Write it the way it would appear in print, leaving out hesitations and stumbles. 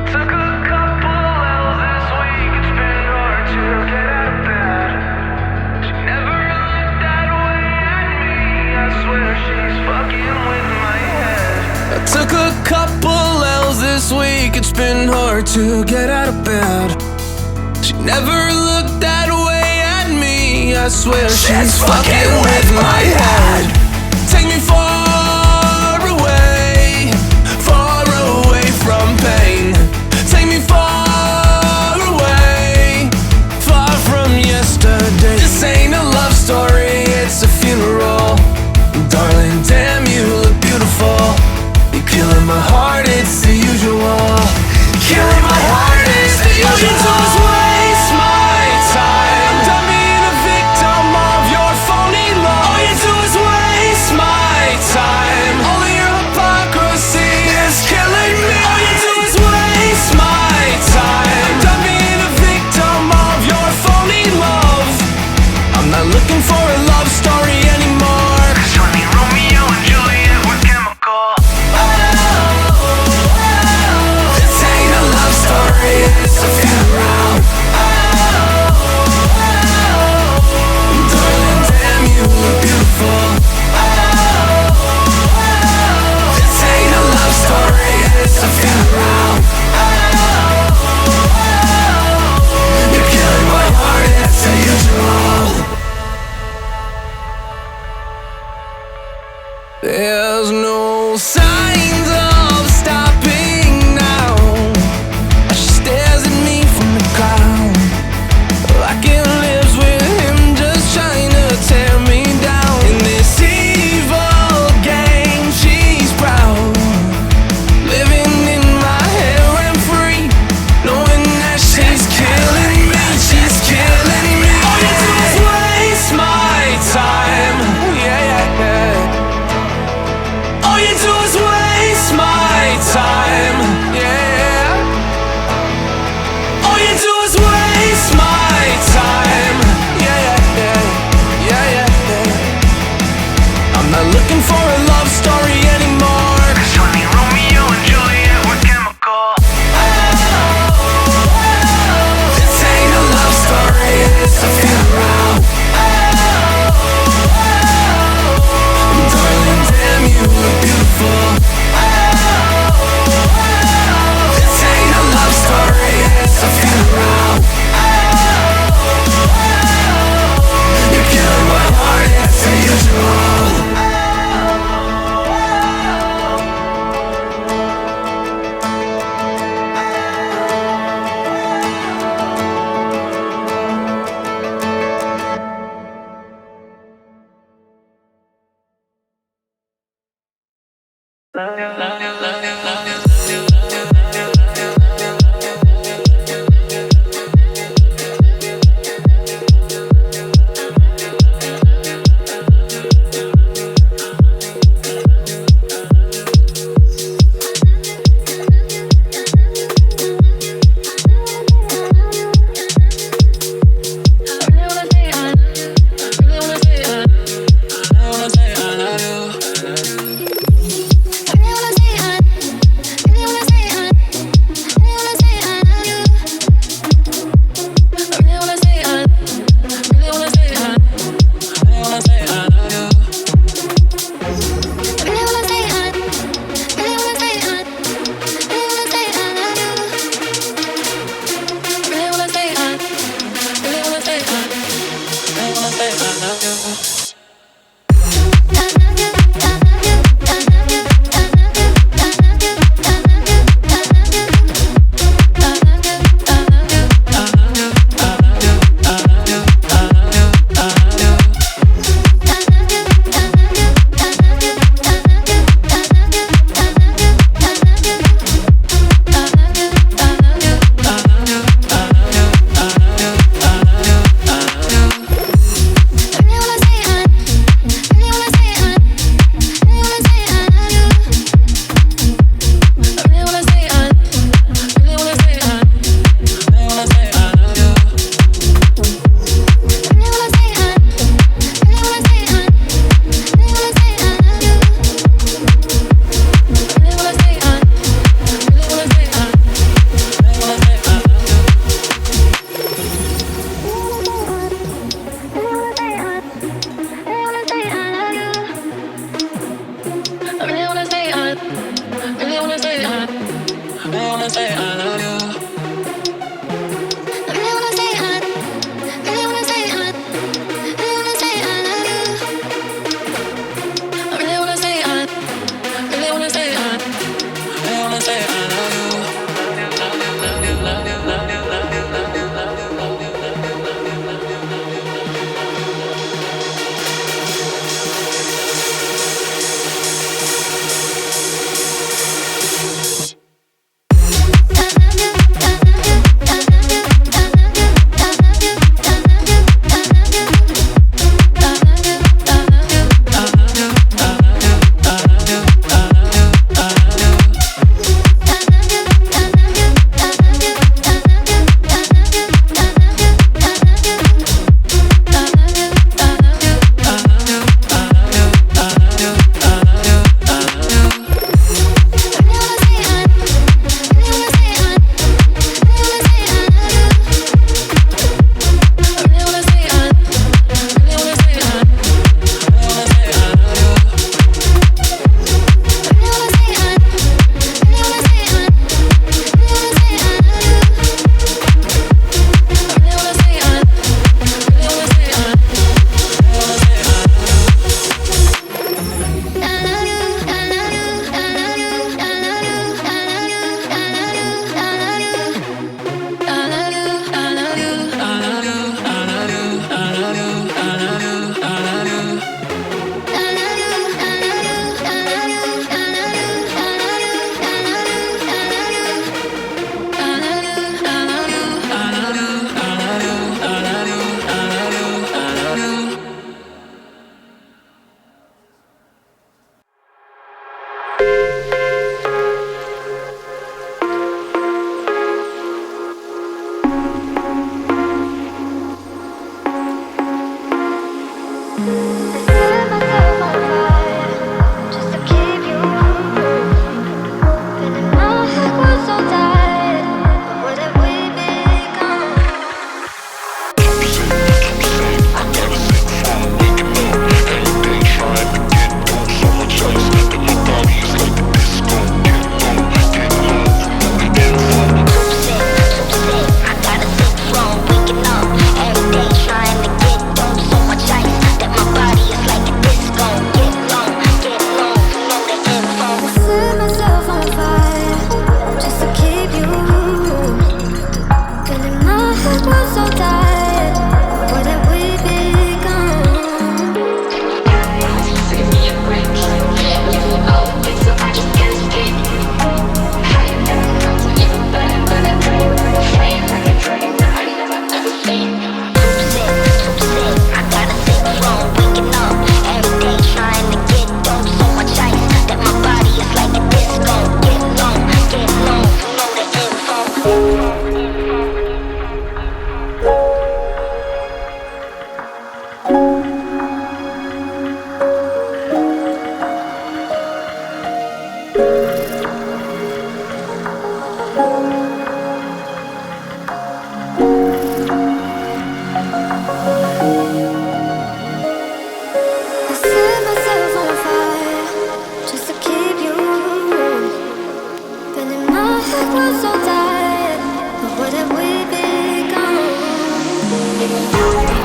Took a couple L's this week, it's been hard to get out of bed. She never looked that way at me, I swear she's fucking with my head. I took a couple L's this week, it's been hard to get out of bed. She never looked that way at me, I swear she's fucking with my head. Take me far away from pain. Take me far away, far from yesterday. This ain't a love story, it's a funeral. Darling, damn, you look beautiful. You're killing my heart, it's the usual. Killing my heart, it's the usual. All you do is waste my time. Done being a victim of your phony love. All you do is waste my was so tired, but what have we become?